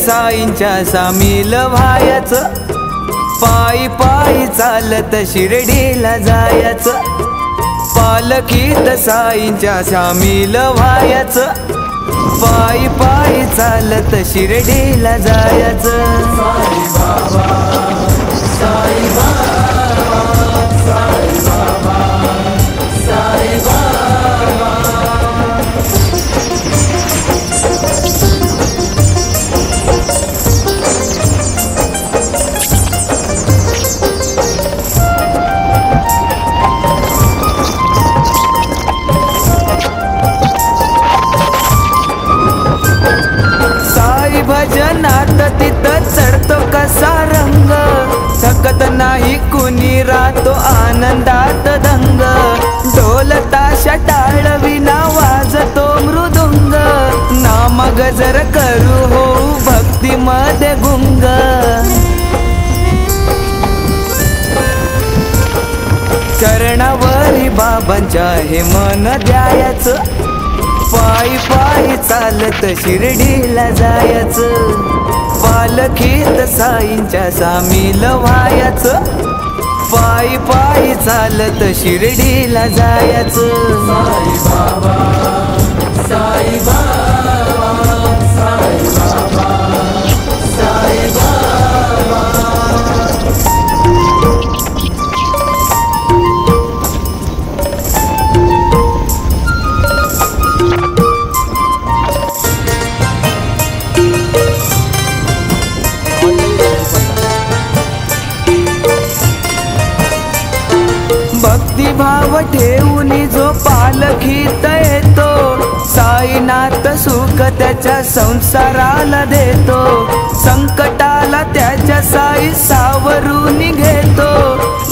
साईंच्या सामील व्हायचं, पायी पायी चालत शिर्डीला जायचं, पालखीत साईंच्या सामील व्हायचं, पायी पायी चालत शिर्डीला जायचं। साई बाबा, साई बाबा, साई बाबा, साई बाबा। भजनात तिथं चढतो कसा रंग, थकत नाही कुणी राहतो आनंदात दंग, ढोल ताशा टाळ विना वाजतो मृदुंग, नाम गजर करू हो भक्ती मध्ये गुंग। चरणावरी बाबांच्या हे मन द्यायचं, पायी पायी चालत शिर्डीला जायचं, पालखीत साईंच्या सामील व्हायचं, पायी पायी चालत शिर्डीला जायचं। साई बाबा, साई बाबा, साई बाबा, साई बाबा। भक्तिभाव ठेवून जो पालखीत येतो, साईनाथ सुख त्याच्या संसाराला देतो, संकटाला त्याच्या साई सावरून घेतो,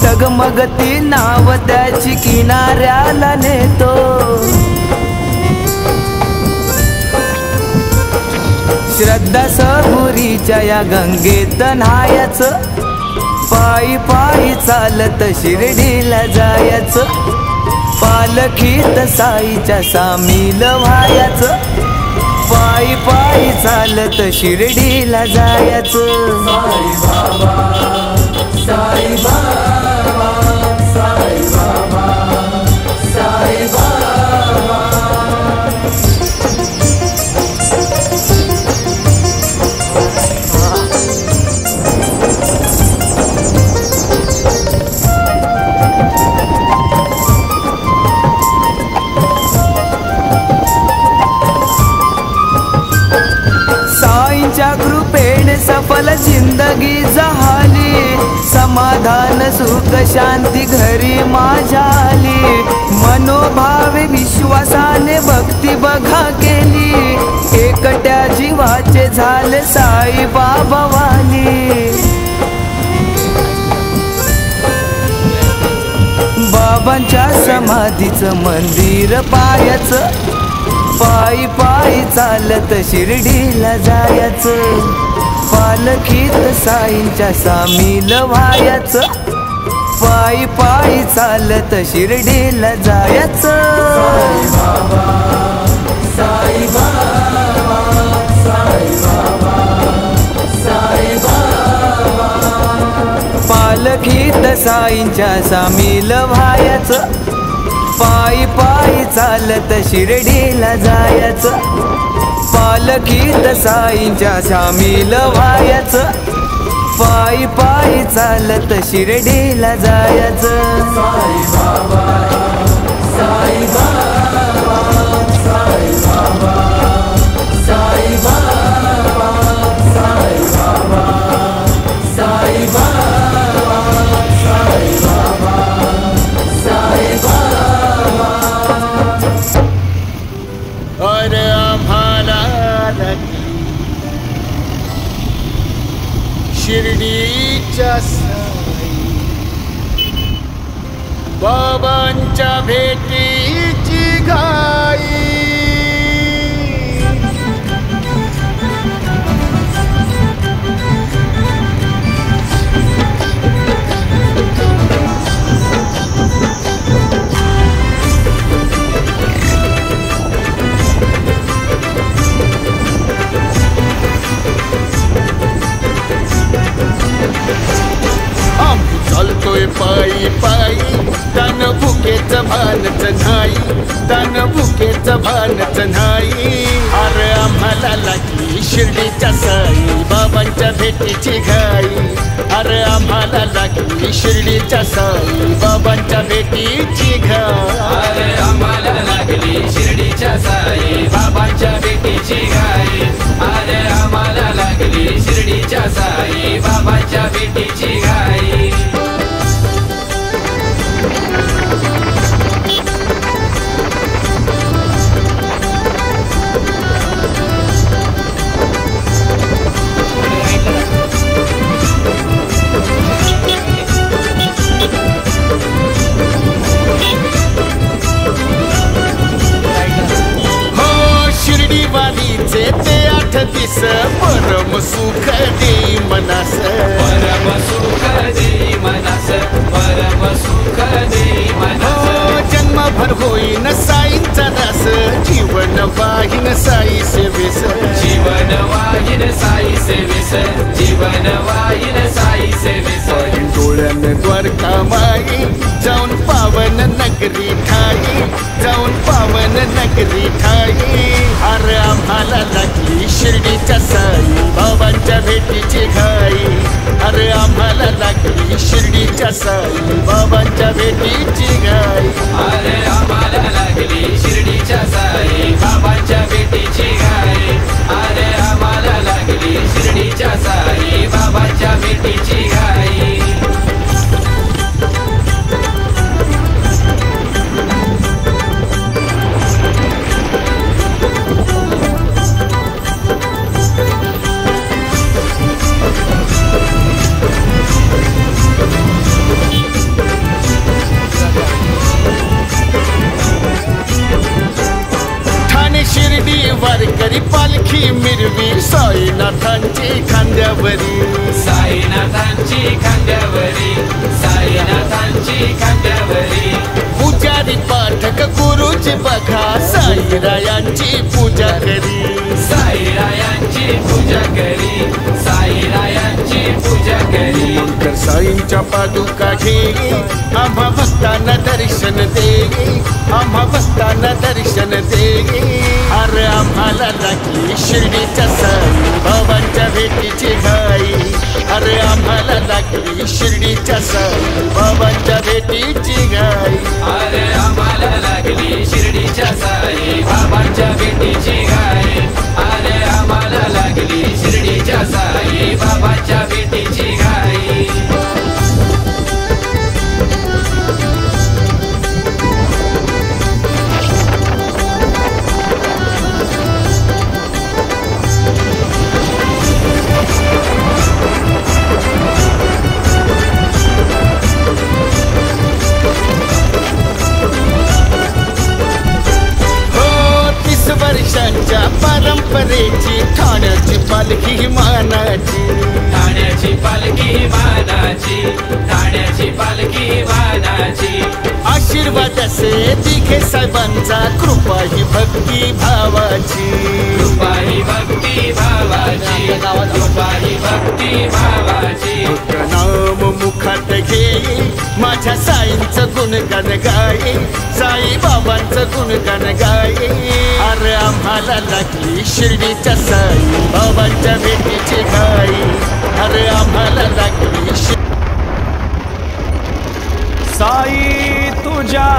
डगमगती नाव त्याची किनाऱ्याला नेतो। श्रद्धा सबुरीच्या या गंगेत न्हायचं, पायी पायी चालत शिर्डीला जायचं, पालखीत साईच्या सामील व्हायचं, पायी पायी चालत शिर्डीला जायचं। साई बाबा, साई बाबा, साई बाबा, साई बाबा। साईंच्या कृपेने सफल जिंदगी झाली, समाधान सुख शांती घरी माझ्या आली, मनोभावे विश्वासाने भक्ती बघा केली, एकट्या जीवाचे झाले साई बाबा वाली। बाबांच्या समाधीचं मंदिर पाहायचं, पायी पायी चालत शिर्डीला जायचं, पालखीत साईंच्या सामील व्हायचं, पायी पायी चालत शिर्डीला जायचं। साई बाबा, साई बाबा, साई बाबा, साई बाबा। पालखीत साईंच्या सामील व्हायचं, पायी पायी चालत शिर्डीला जायचं, पालखीत साईंच्या सामील व्हायचं, पायी पायी चालत शिर्डीला जायचं। साई बाबा, साई बाबा, साई बाबा, साई बाबा, साई बाबा, साई बाबा, साई बाबा, साई बाबा। और आम्हाला शिर्डीच्या साई बाबांच्या भेटीची घाई, भानच नाही, तन भुकेचं भानच नाही. अरे आम्हाला लागली शिर्डीच्या साई बाबांच्या भेटीची घाई. अरे आम्हाला लागली शिर्डीच्या साई बाबांच्या भेटीची घाई. अरे आम्हाला लागली शिर्डीच्या साई बाबांच्या भेटीची घाई. अरे आम्हाला लागली शिर्डीच्या साई बाबांच्या भेटीची घाई. ते 8 दिस परम सुख देई मनास. परम सुख देई मनास. परम सुख देई मनास. जन्मभर होईन साईंचा दास, जीवन वाहीन साई सेवेस. जीवन वाहीन साई सेवेस. जीवन वाहीन साई सेवेस. डोळ्यान द्वारका माई, जाऊन पावन नगरी ठाई. जाऊन पावन नगरी ठाई. अरे आम्हाला लागली शिर्डीच्या साई बाबांच्या भेटीची घाई. अरे आम्हाला लागली शिर्डीच्या साई बाबांच्या भेटीची घाई. अरे आम्हाला लागली शिर्डीच्या साई बाबांच्या भेटीची घाई. अरे आम्हाला लागली शिर्डीच्या साई बाबांच्या भेटीची घाई. शिर्डी वारकरी पालखी मिरवी साईनाथांची खांद्यावरी. साईनाथांची खांद्यावरी. साईनाथांची खांद्यावरी. पुजारी पाठक गुरुजी बघा साईरायांची पूजा करी. साईरायांची पूजा करी. साईरायांची पूजा करी. मंगळ साईंच्या पादुका घेई, आम्हा भक्तांना दर्शन देई. आम्हा भक्तांना दर्शन देई. अरे आम्हाला लागली शिर्डीच्या साई बाबांच्या भेटीची घाई. अरे आम्हाला लागली शिर्डीच्या साई बाबांच्या भेटीची घाई. अरे आम्हाला लागली शिर्डीच्या साई बाबांच्या भेटीची घाई. अरे आम्हाला लागली शिर्डीच्या साई बाबांच्या भेटीची घाई. वर्षांच्या परंपरेची ठाण्याची पालखी मानाची. ठाण्याची पालखी मानाची. ठाण्याची पालखी मानाची. आशीर्वाद असे दिघे साहेबांचा, कृपा ही भक्ती भावाची. कृपा ही भक्ती भावाची. कृपा ही भक्ती भावाची. नाम मुखात घेई, माझ्या साईंचं गुणगान गाई. साई बाबांचं गुणगान गाई. अरे आम्हाला लागली शिर्डीच्या साई बाबांच्या भेटीची घाई. अरे आम्हाला लागली साई तुझ्या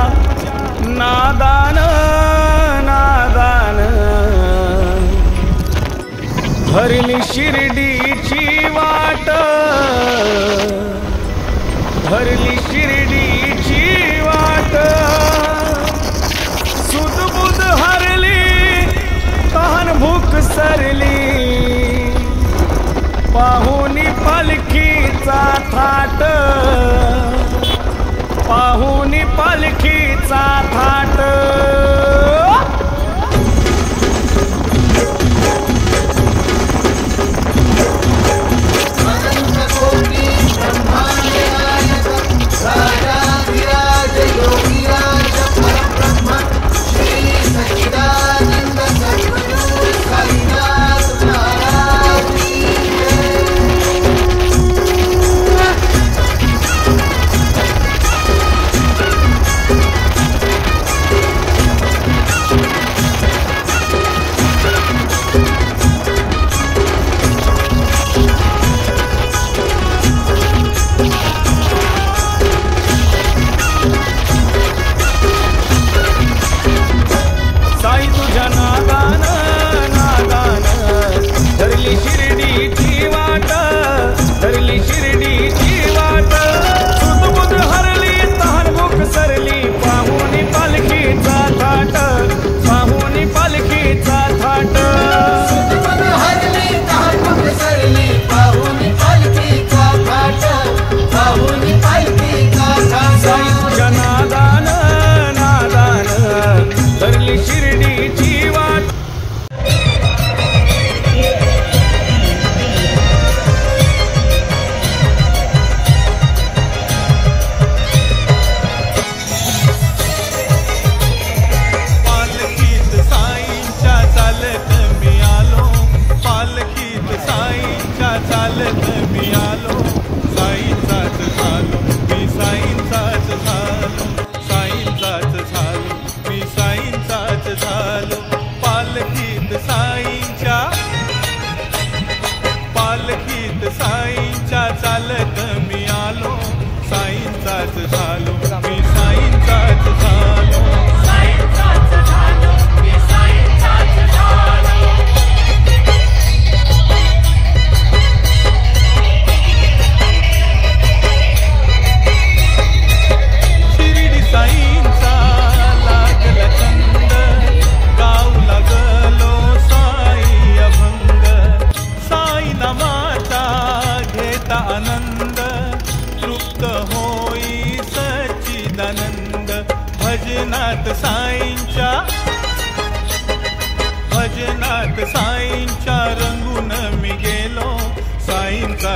नादान नादान भरली शिर्डीची वाट. भरली शिर्डीची वाट. सुदबुद हरली, तहान भूक सरली, पाहुनी पालखीचा थाट. पाहुनी पालखीचा थाट. राजा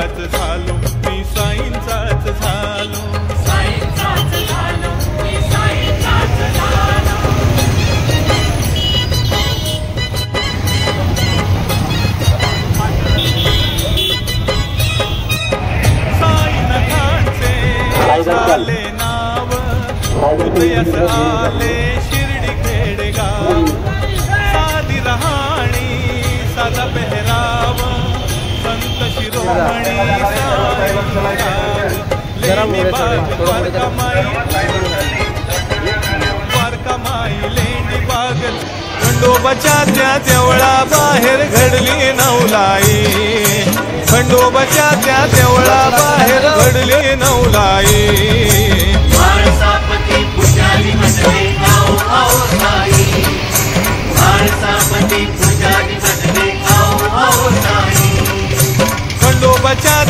साईंचाच झालो मी साईंचाच झालो साईंचाच झालो मी साईंचाच झालो साईनाथांचे झाले नाव हृदयास आले शिर्डी खेडेगाव साधी रहाणी साधा पेहराव संत शिरोमणी लेंडी बाग वारकामाई लेंडी बाग खंडोबाच्या त्या देवळा बाहेर घडली नवलाई खंडोबाच्या त्या देवळा बाहेर घडली नवलाई माळसापती पुजारी म्हणले आओ आओ साई माळसापती पुजारी म्हणले आओ आओ साई खंडोबाच्या